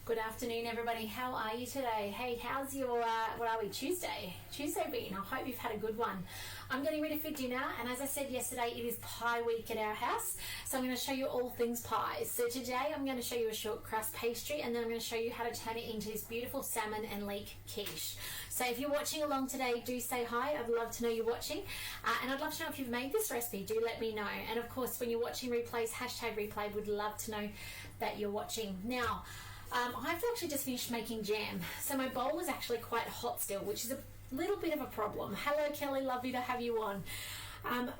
Good afternoon, everybody. How are you today? Hey, how's your, what are we, Tuesday been? I hope you've had a good one. I'm getting ready for dinner, and as I said yesterday, it is pie week at our house, so I'm going to show you all things pies. So today I'm going to show you a short crust pastry, and then I'm going to show you how to turn it into this beautiful salmon and leek quiche. So if you're watching along today, do say hi. I'd love to know you're watching, and I'd love to know if you've made this recipe. Do let me know. And of course, when you're watching replays, hashtag replay, would love to know that you're watching. Now, I've actually just finished making jam, so my bowl was actually quite hot still, which is a little bit of a problem. Hello Kelly, lovely to have you on.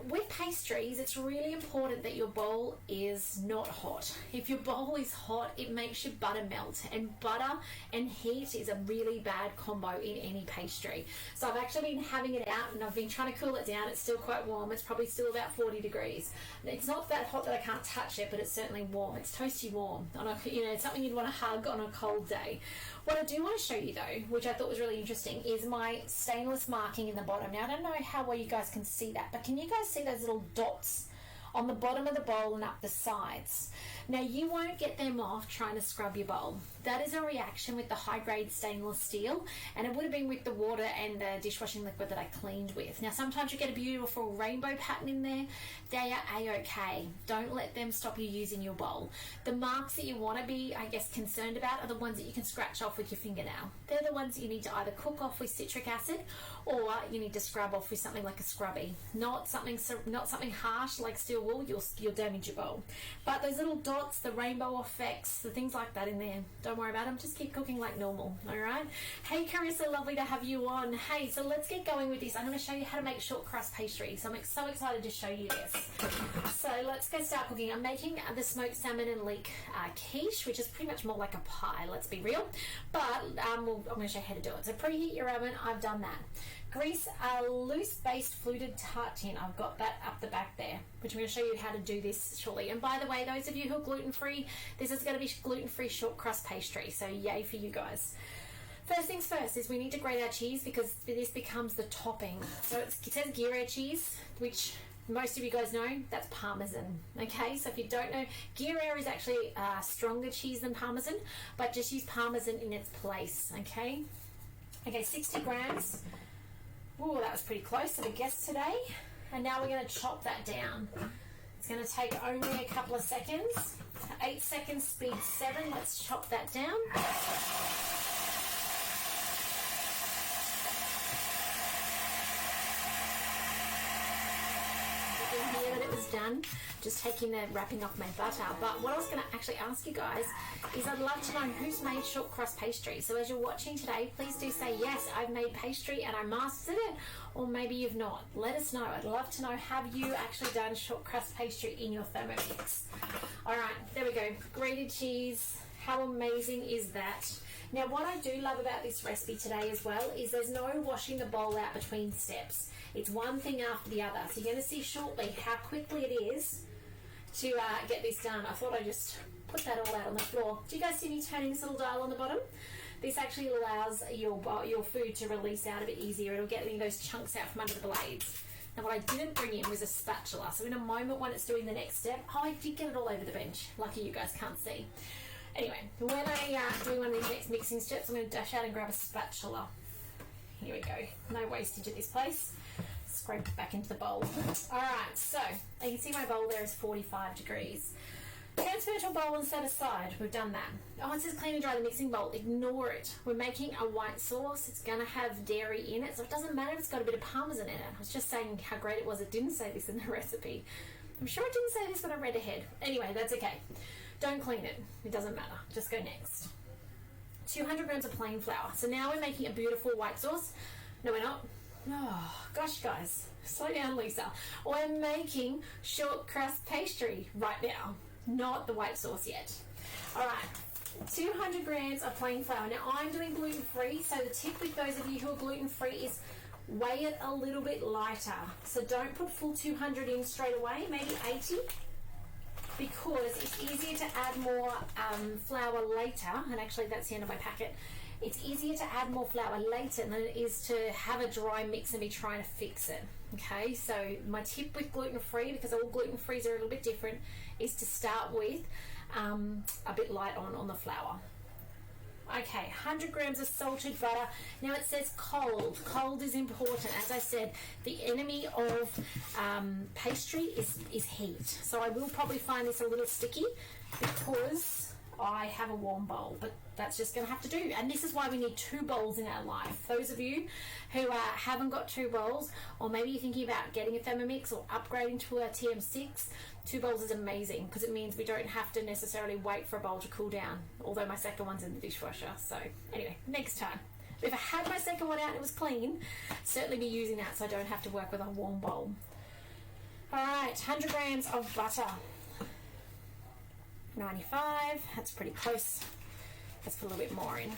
With pastries, it's really important that your bowl is not hot. If your bowl is hot, it makes your butter melt, and butter and heat is a really bad combo in any pastry. So I've actually been having it out, and I've been trying to cool it down. It's still quite warm. It's probably still about 40 degrees. It's not that hot that I can't touch it, but it's certainly warm. It's toasty warm. It's something you'd want to hug on a cold day. What I do want to show you though, which I thought was really interesting, is my stainless marking in the bottom. Now I don't know how well you guys can see that, but can you guys see those little dots on the bottom of the bowl and up the sides? Now you won't get them off trying to scrub your bowl. That is a reaction with the high grade stainless steel, and it would have been with the water and the dishwashing liquid that I cleaned with. Now sometimes you get a beautiful rainbow pattern in there. They are a-okay. Don't let them stop you using your bowl. The marks that you want to be, I guess, concerned about are the ones that you can scratch off with your fingernail. They're the ones that you need to either cook off with citric acid, or you need to scrub off with something like a scrubby. Not something harsh like steel wool. You'll damage your bowl. But those little dots, the rainbow effects, the things like that in there, don't worry about them. Just keep cooking like normal. All right. Hey Carissa, lovely to have you on. Hey, so let's get going with this. I'm going to show you how to make short crust pastry. So I'm so excited to show you this. So let's go start cooking. I'm making the smoked salmon and leek quiche, which is pretty much more like a pie. Let's be real. But I'm going to show you how to do it. So preheat your oven. I've done that. Grease a loose-based fluted tart tin. I've got that up the back there, which I'm going to show you how to do this shortly. And by the way, those of you who are gluten-free, this is going to be gluten-free short crust pastry, so yay for you guys. First things first is we need to grate our cheese, because this becomes the topping. So it says Gruyere cheese, which most of you guys know, that's Parmesan. Okay, so if you don't know, Gruyere is actually stronger cheese than Parmesan, but just use Parmesan in its place. Okay, 60 grams. Ooh, that was pretty close to the guess today. And now we're going to chop that down. It's going to take only a couple of seconds. 8 seconds, speed 7. Let's chop that down. You can hear that it was done. Just taking the wrapping off my butter. But what I was going to actually ask you guys is I'd love to know who's made short crust pastry. So as you're watching today, please do say, yes, I've made pastry and I mastered it, or maybe you've not. Let us know. I'd love to know, have you actually done short crust pastry in your Thermomix? All right, there we go. Grated cheese. How amazing is that? Now, what I do love about this recipe today as well is there's no washing the bowl out between steps. It's one thing after the other. So you're going to see shortly how quickly it is to get this done. I thought I'd just put that all out on the floor. Do you guys see me turning this little dial on the bottom? This actually allows your food to release out a bit easier. It'll get those chunks out from under the blades. Now what I didn't bring in was a spatula. So in a moment when it's doing the next step, I did get it all over the bench. Lucky you guys can't see. Anyway, when I do one of these next mixing steps, I'm going to dash out and grab a spatula. Here we go. No wastage at this place. Scrape it back into the bowl. Alright, so you can see my bowl there is 45 degrees. Transfer to a bowl and set aside. We've done that. Oh, it says clean and dry the mixing bowl. Ignore it. We're making a white sauce. It's going to have dairy in it, so it doesn't matter if it's got a bit of Parmesan in it. I was just saying how great it was. It didn't say this in the recipe. I'm sure it didn't say this when I read ahead. Anyway, that's okay. Don't clean it. It doesn't matter. Just go next. 200 grams of plain flour. So now we're making a beautiful white sauce. No, we're not. Oh, gosh, guys. Slow down, Lisa. We're making short crust pastry right now. Not the white sauce yet. All right. 200 grams of plain flour. Now, I'm doing gluten-free, so the tip with those of you who are gluten-free is weigh it a little bit lighter. So don't put full 200 in straight away, maybe 80. Because it's easier to add more flour later, and actually that's the end of my packet. It's easier to add more flour later than it is to have a dry mix and be trying to fix it. Okay, so my tip with gluten-free, because all gluten-frees are a little bit different, is to start with a bit light on the flour. Okay, 100 grams of salted butter. Now it says cold. Cold is important. As I said, the enemy of pastry is heat. So I will probably find this a little sticky because I have a warm bowl, but that's just going to have to do. And this is why we need 2 bowls in our life. Those of you who haven't got 2 bowls, or maybe you're thinking about getting a Thermomix or upgrading to a TM6, 2 bowls is amazing because it means we don't have to necessarily wait for a bowl to cool down, although my second one's in the dishwasher. So anyway, next time. If I had my second one out and it was clean, certainly be using that so I don't have to work with a warm bowl. All right, 100 grams of butter. 95, that's pretty close. Let's put a little bit more in.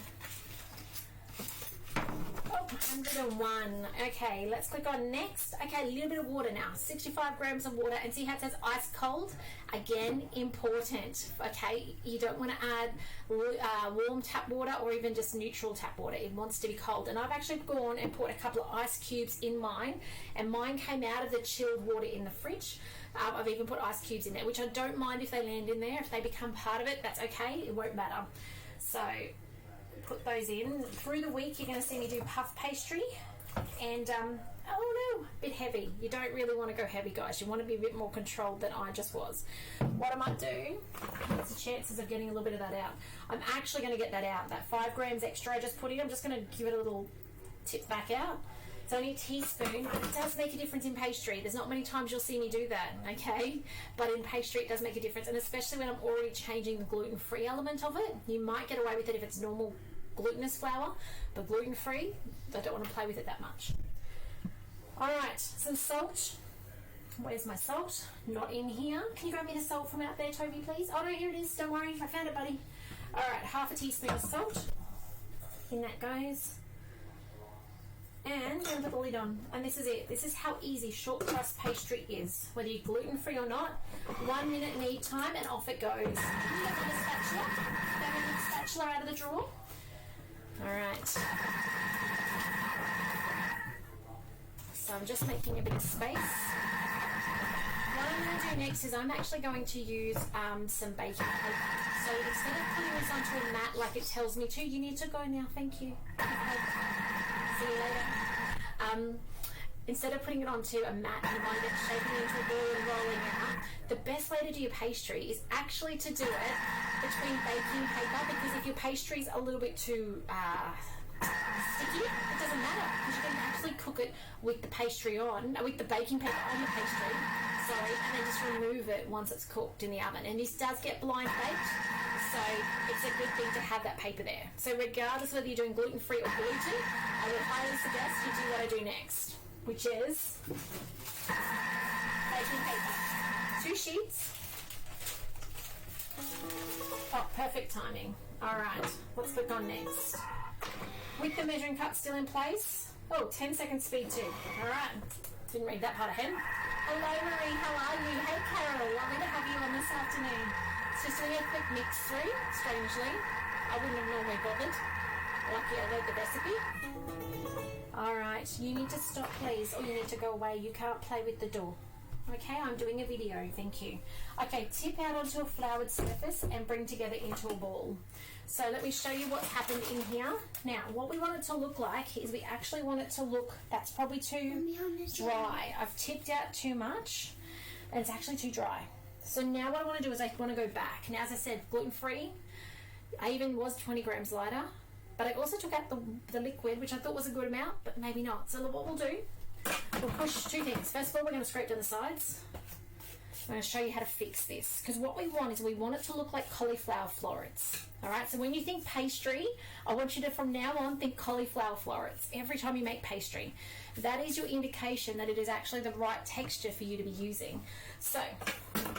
Oh, 101. Okay, let's click on next. Okay, a little bit of water now. 65 grams of water, and see how it says ice cold? Again, important. Okay, you don't want to add warm tap water or even just neutral tap water. It wants to be cold. And I've actually gone and put a couple of ice cubes in mine, and mine came out of the chilled water in the fridge. I've even put ice cubes in there, which I don't mind if they land in there. If they become part of it, that's okay. It won't matter. So put those in. Through the week, you're going to see me do puff pastry. And, oh no, a bit heavy. You don't really want to go heavy, guys. You want to be a bit more controlled than I just was. What I might do, what's the chances of getting a little bit of that out? I'm actually going to get that out. That 5 grams extra I just put in, I'm just going to give it a little tip back out. It's only a teaspoon, but it does make a difference in pastry. There's not many times you'll see me do that, okay? But in pastry, it does make a difference, and especially when I'm already changing the gluten-free element of it. You might get away with it if it's normal glutinous flour, but gluten-free, I don't want to play with it that much. All right, some salt. Where's my salt? Not in here. Can you grab me the salt from out there, Toby, please? Oh, no, here it is. Don't worry, I found it, buddy. All right, half a teaspoon of salt. In that goes. And I'm going to put the lid on. And this is it. This is how easy short crust pastry is. Whether you're gluten-free or not, 1 minute knead time and off it goes. Can you get the spatula? Grab a spatula out of the drawer. All right. So I'm just making a bit of space. What I'm going to do next is I'm actually going to use some baking paper. So instead of putting this onto a mat like it tells me to, you need to go now. Thank you. See you later. Instead of putting it onto a mat and you want it shaping into a ball and rolling out, the best way to do your pastry is actually to do it between baking paper, because if your pastry's a little bit too sticky, it doesn't matter because you can actually cook it with the pastry on, with the baking paper on the pastry, and then just remove it once it's cooked in the oven. And this does get blind baked, so it's a good thing to have that paper there. So regardless of whether you're doing gluten-free or gluten, I would highly suggest you do what I do next, which is baking paper. 2 sheets. Oh, perfect timing. All right, let's click on next. With the measuring cup still in place. Oh, 10-second speed too. All right, didn't read that part ahead. Hello, Marie, how are you? Hey, Carol, lovely to have you on this afternoon. It's just doing a quick mix through, strangely. I wouldn't have normally bothered. Lucky I read the recipe. All right, you need to stop, please, or you need to go away. You can't play with the door. Okay, I'm doing a video, thank you. Okay, tip out onto a floured surface and bring together into a ball. So let me show you what's happened in here. Now, what we want it to look like is we actually want it to look, that's probably too dry. I've tipped out too much and it's actually too dry. So now what I want to do is I want to go back. Now, as I said, gluten-free, I even was 20 grams lighter, but I also took out the liquid, which I thought was a good amount, but maybe not. So what we'll do, we'll push 2 things. First of all, we're going to scrape down the sides. I'm going to show you how to fix this, because what we want is we want it to look like cauliflower florets. All right, so when you think pastry, I want you to from now on think cauliflower florets every time you make pastry. That is your indication that it is actually the right texture for you to be using. So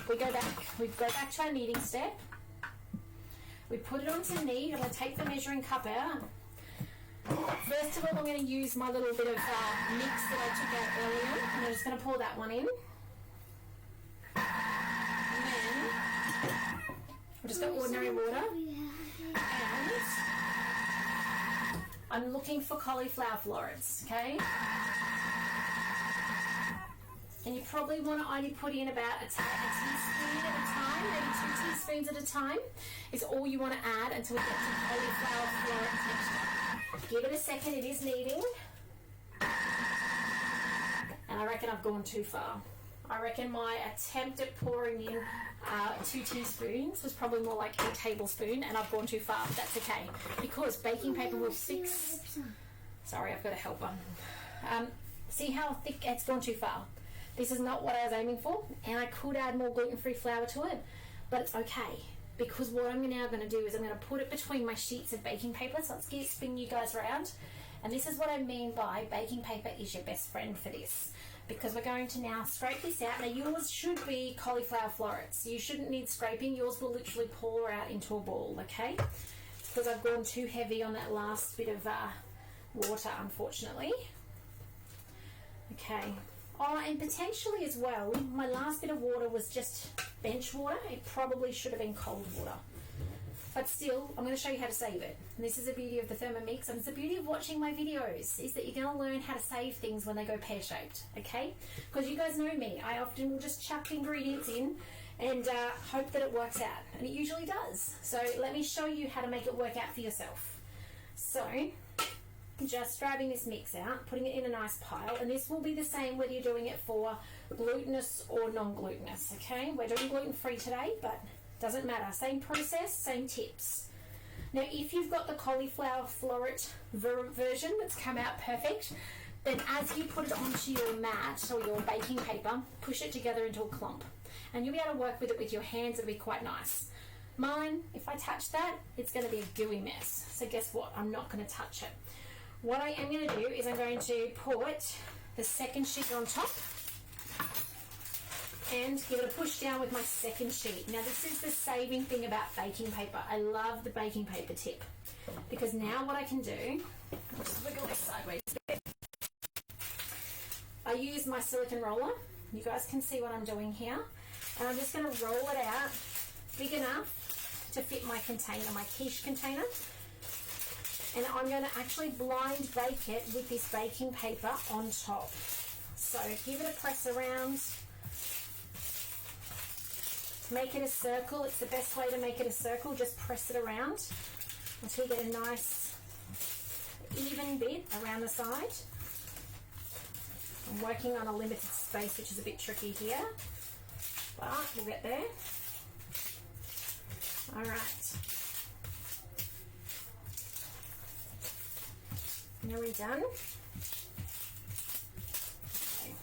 we go back to our kneading step. We put it onto knead. I'm going to take the measuring cup out. First of all, I'm going to use my little bit of mix that I took out earlier, and I'm just going to pour that one in. And then I've just got ordinary water, and I'm looking for cauliflower florets, okay? And you probably want to only put in about a teaspoon at a time, maybe 2 teaspoons at a time is all you want to add until we get to cauliflower floret texture. Give it a second, it is kneading. And I reckon I've gone too far. I reckon my attempt at pouring in 2 teaspoons was probably more like a tablespoon, and I've gone too far, but that's okay. Because baking paper will fix... Sorry, I've got a helper. See how thick it's gone too far? This is not what I was aiming for, and I could add more gluten-free flour to it, but it's okay. Because what I'm now going to do is I'm going to put it between my sheets of baking paper, so let's spin you guys around. And this is what I mean by baking paper is your best friend for this. Because we're going to now scrape this out. Now yours should be cauliflower florets. You shouldn't need scraping. Yours will literally pour out into a ball, okay? Because I've gone too heavy on that last bit of water, unfortunately. Okay. Oh, and potentially as well, my last bit of water was just bench water. It probably should have been cold water. But still, I'm going to show you how to save it. And this is the beauty of the Thermomix, and it's the beauty of watching my videos, is that you're going to learn how to save things when they go pear-shaped, okay? Because you guys know me. I often will just chuck ingredients in and hope that it works out. And it usually does. So let me show you how to make it work out for yourself. So, just grabbing this mix out, putting it in a nice pile, and this will be the same whether you're doing it for glutinous or non-glutinous, okay? We're doing gluten-free today, but doesn't matter. Same process, same tips. Now, if you've got the cauliflower floret version that's come out perfect, then as you put it onto your mat or your baking paper, push it together into a clump. And you'll be able to work with it with your hands. It'll be quite nice. Mine, if I touch that, it's going to be a gooey mess. So guess what? I'm not going to touch it. What I am going to do is I'm going to put the second sheet on top and give it a push down with my second sheet. Now this is the saving thing about baking paper. I love the baking paper tip because now what I can do, I'll just wiggle this sideways a bit. I use my silicone roller. You guys can see what I'm doing here. And I'm just going to roll it out big enough to fit my container, my quiche container. And I'm going to actually blind bake it with this baking paper on top. So give it a press around. Make it a circle. It's the best way to make it a circle. Just press it around until you get a nice even bit around the side. I'm working on a limited space, which is a bit tricky here, but we'll get there. All right. Nearly done. Okay.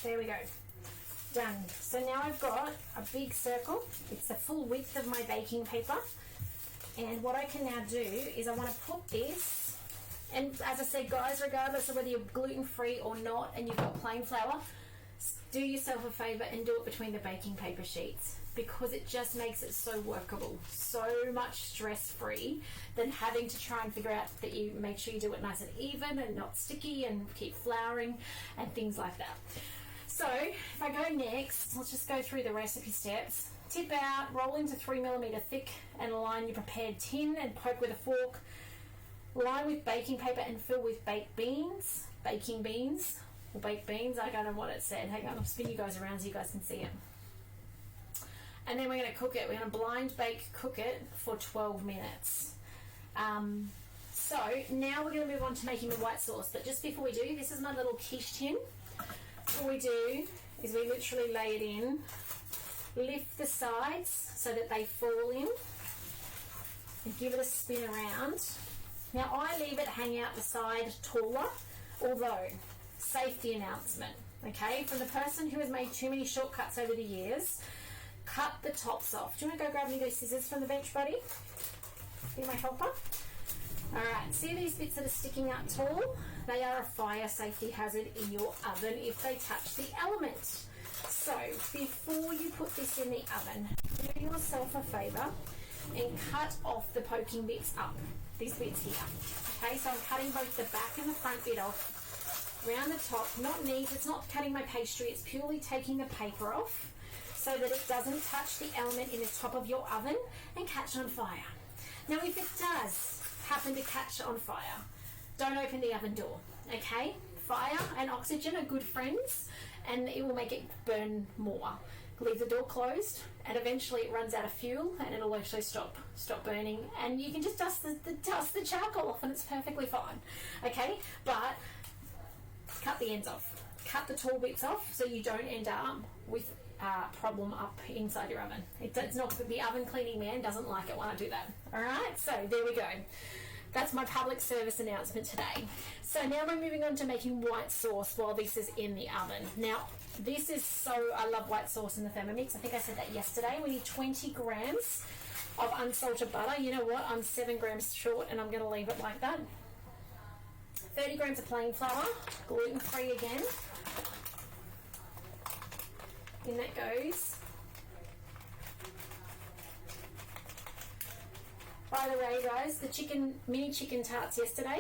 There we go. Done. So now I've got a big circle. It's the full width of my baking paper. And what I can now do is I want to put this, and as I said, guys, regardless of whether you're gluten-free or not and you've got plain flour, do yourself a favor and do it between the baking paper sheets, because it just makes it so workable, so much stress-free than having to try and figure out that you make sure you do it nice and even and not sticky and keep flouring and things like that. So if I go next, let's just go through the recipe steps. Tip out, roll into 3mm thick and line your prepared tin and poke with a fork. Line with baking paper and fill with baked beans, baking beans, or baked beans. I don't know what it said. Hang on, I'll spin you guys around so you guys can see it. And then we're going to cook it. We're going to blind bake cook it for 12 minutes. So now we're going to move on to making the white sauce. But just before we do, this is my little quiche tin. What we do is we literally lay it in, lift the sides so that they fall in, and give it a spin around. Now I leave it hang out the side taller, although, safety announcement, okay, from the person who has made too many shortcuts over the years, cut the tops off. Do you want to go grab me those scissors from the bench, buddy? Be my helper. Alright, see these bits that are sticking out tall? They are a fire safety hazard in your oven if they touch the element. So, before you put this in the oven, do yourself a favour and cut off the poking bits up. These bits here. Okay, so I'm cutting both the back and the front bit off. Around the top, not neat, it's not cutting my pastry, it's purely taking the paper off so that it doesn't touch the element in the top of your oven and catch on fire. Now if it does happen to catch on fire, don't open the oven door, okay? Fire and oxygen are good friends, and it will make it burn more. Leave the door closed, and eventually it runs out of fuel, and it'll actually stop burning, and you can just dust the charcoal off, and it's perfectly fine. Okay, but cut the ends off, cut the tall bits off, so you don't end up with problem up inside your oven. It's not, the oven cleaning man doesn't like it when I do that. All right, so there we go. That's my public service announcement today. So now we're moving on to making white sauce while this is in the oven. Now, this is I love white sauce in the Thermomix. I think I said that yesterday. We need 20 grams of unsalted butter. You know what? I'm 7 grams short, and I'm going to leave it like that. 30 grams of plain flour, gluten-free again. In that goes. By the way, guys, the mini chicken tarts yesterday,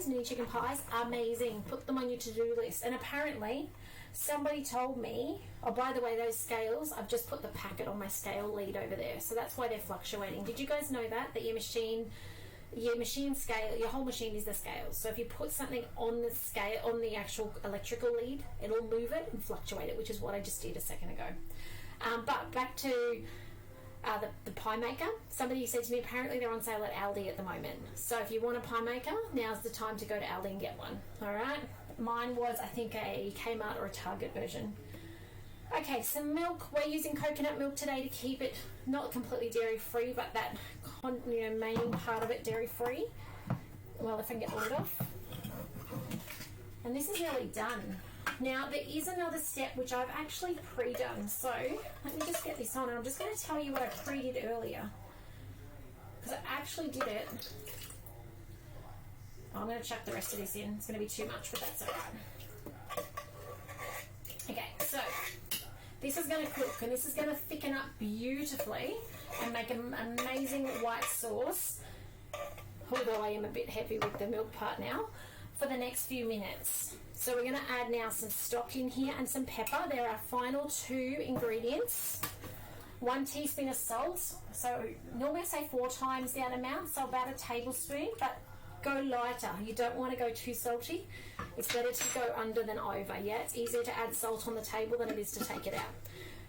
mini chicken pies, amazing. Put them on your to-do list. And apparently, somebody told me, oh, by the way, those scales, I've just put the packet on my scale lead over there. So that's why they're fluctuating. Did you guys know that your machine scale, your whole machine is the scales. So if you put something on the scale, on the actual electrical lead, it'll move it and fluctuate it, which is what I just did a second ago. But back to the pie maker. Somebody said to me, apparently they're on sale at Aldi at the moment. So if you want a pie maker, now's the time to go to Aldi and get one. All right. Mine was, I think, a Kmart or a Target version. Okay, some milk. We're using coconut milk today to keep it not completely dairy-free, but that main part of it dairy-free. Well, if I can get the lid off. And this is nearly done. Now, there is another step which I've actually pre-done. So, let me just get this on. And I'm just going to tell you what I pre-did earlier. Because I actually did it. I'm going to chuck the rest of this in. It's going to be too much, but that's alright. Okay, so this is going to cook, and this is going to thicken up beautifully and make an amazing white sauce. Although I am a bit heavy with the milk part now, for the next few minutes. So we're going to add now some stock in here and some pepper. There are final 2 ingredients. 1 teaspoon of salt. So normally I say 4 times that amount, so about a tablespoon, but go lighter. You don't want to go too salty. It's better to go under than over. Yeah, it's easier to add salt on the table than it is to take it out.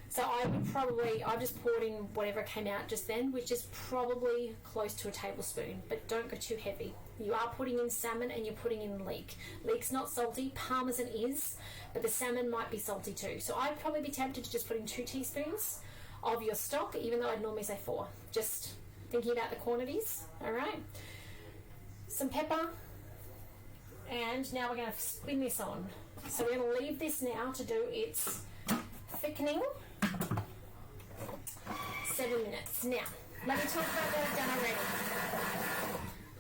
So I just poured in whatever came out just then, which is probably close to a tablespoon, but don't go too heavy. You are putting in salmon and you're putting in leek. Leek's not salty, parmesan is, but the salmon might be salty too. So I'd probably be tempted to just put in 2 teaspoons of your stock, even though I'd normally say 4. Just thinking about the quantities, all right? Some pepper, and now we're going to spin this on. So we're going to leave this now to do its thickening. 7 minutes. Now, let me talk about what I've done already.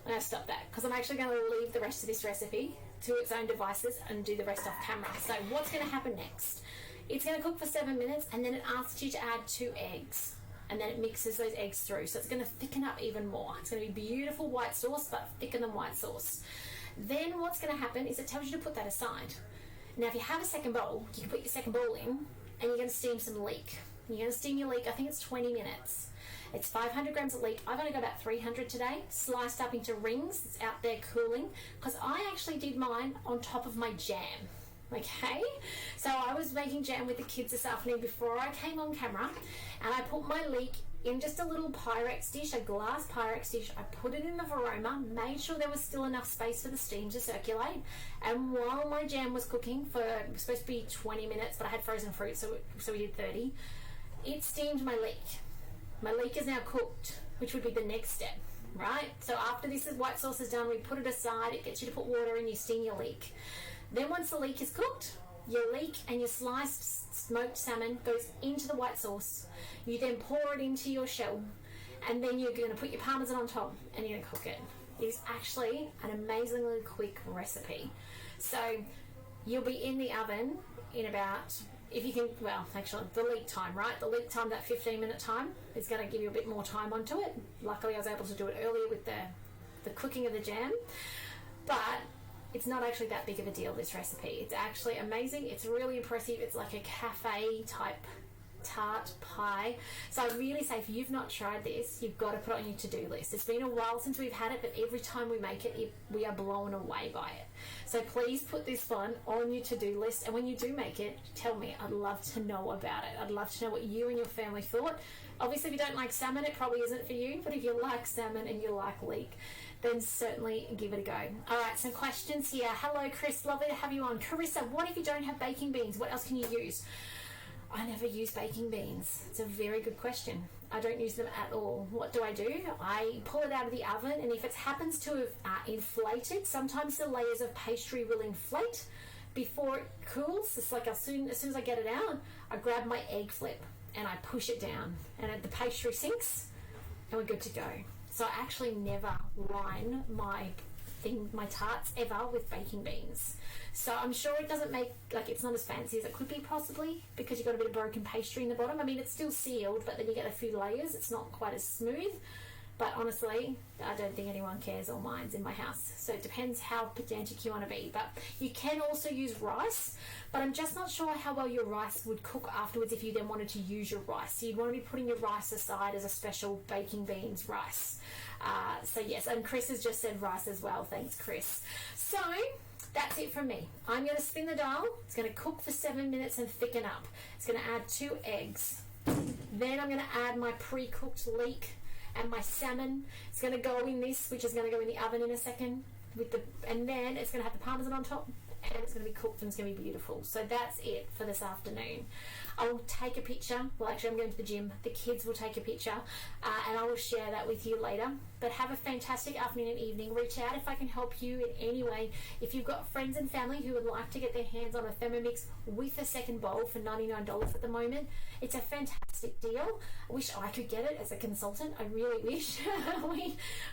I'm going to stop that because I'm actually going to leave the rest of this recipe to its own devices and do the rest off camera. So what's going to happen next? It's going to cook for 7 minutes, and then it asks you to add 2 eggs. And then it mixes those eggs through. So it's going to thicken up even more. It's going to be beautiful white sauce, but thicker than white sauce. Then what's going to happen is it tells you to put that aside. Now, if you have a second bowl, you can put your second bowl in, and you're going to steam some leek. You're going to steam your leek, I think it's 20 minutes. It's 500 grams of leek. I've only got about 300 today, sliced up into rings. It's out there cooling, because I actually did mine on top of my jam. Okay, so I was making jam with the kids this afternoon before I came on camera, and I put my leek in just a little Pyrex dish, a glass Pyrex dish. I put it in the varoma, made sure there was still enough space for the steam to circulate, and while my jam was cooking for, it was supposed to be 20 minutes, but I had frozen fruit, so we did 30, it steamed my leek. My leek is now cooked, which would be the next step, right? So after this white sauce is done, we put it aside. It gets you to put water in, you steam your leek. Then once the leek is cooked, your leek and your sliced smoked salmon goes into the white sauce. You then pour it into your shell, and then you're going to put your parmesan on top, and you're going to cook it. It is actually an amazingly quick recipe. So you'll be in the oven in about, if you can, well, actually the leek time, right? The leek time, that 15-minute time, is going to give you a bit more time onto it. Luckily I was able to do it earlier with the cooking of the jam. But it's not actually that big of a deal, this recipe. It's actually amazing. It's really impressive. It's like a cafe type tart pie. So I really say, if you've not tried this, you've got to put it on your to-do list. It's been a while since we've had it, but every time we make it, we are blown away by it. So please put this one on your to-do list, and when you do make it, tell me. I'd love to know about it. I'd love to know what you and your family thought. Obviously, if you don't like salmon, it probably isn't for you, but if you like salmon and you like leek, then certainly give it a go. All right, some questions here. Hello, Chris. Lovely to have you on. Carissa, what if you don't have baking beans? What else can you use? I never use baking beans. It's a very good question. I don't use them at all. What do? I pull it out of the oven, and if it happens to have inflated, sometimes the layers of pastry will inflate before it cools. It's like as soon as I get it out, I grab my egg flip and I push it down, and the pastry sinks, and we're good to go. So I actually never line my tarts ever with baking beans. So I'm sure it doesn't make, like, it's not as fancy as it could be possibly, because you've got a bit of broken pastry in the bottom. I mean, it's still sealed, but then you get a few layers. It's not quite as smooth. But honestly, I don't think anyone cares or minds in my house. So it depends how pedantic you want to be. But you can also use rice, but I'm just not sure how well your rice would cook afterwards if you then wanted to use your rice. So you'd want to be putting your rice aside as a special baking beans rice. So yes, and Chris has just said rice as well. Thanks, Chris. So that's it from me. I'm going to spin the dial. It's going to cook for 7 minutes and thicken up. It's going to add 2 eggs. Then I'm going to add my pre-cooked leek and my salmon. It's going to go in this, which is going to go in the oven in a second, and then it's going to have the parmesan on top, and it's going to be cooked, and it's going to be beautiful. So that's it for this afternoon. I will take a picture. Well, actually, I'm going to the gym. The kids will take a picture, and I will share that with you later. But have a fantastic afternoon and evening. Reach out if I can help you in any way. If you've got friends and family who would like to get their hands on a Thermomix with a second bowl for $99 at the moment, it's a fantastic deal. I wish I could get it as a consultant. I really wish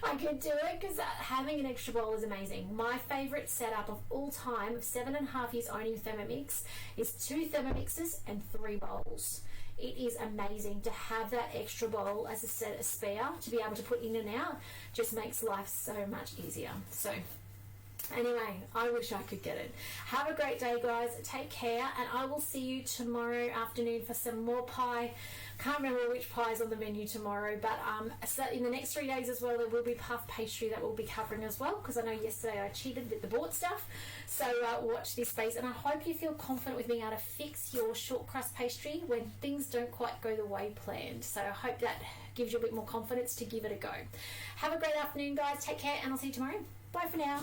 I could do it, because having an extra bowl is amazing. My favourite setup of all time, of 7.5 years owning Thermomix, is 2 Thermomixes and 3 bowls. It is amazing to have that extra bowl as a spare to be able to put in and out. Just makes life so much easier. So anyway, I wish I could get it. Have a great day, guys. Take care, and I will see you tomorrow afternoon for some more pie. Can't remember which pie is on the menu tomorrow, but so in the next 3 days as well, there will be puff pastry that we'll be covering as well, because I know yesterday I cheated with the bought stuff. So watch this space, and I hope you feel confident with being able to fix your shortcrust pastry when things don't quite go the way planned. So I hope that gives you a bit more confidence to give it a go. Have a great afternoon, guys. Take care, and I'll see you tomorrow. Bye for now.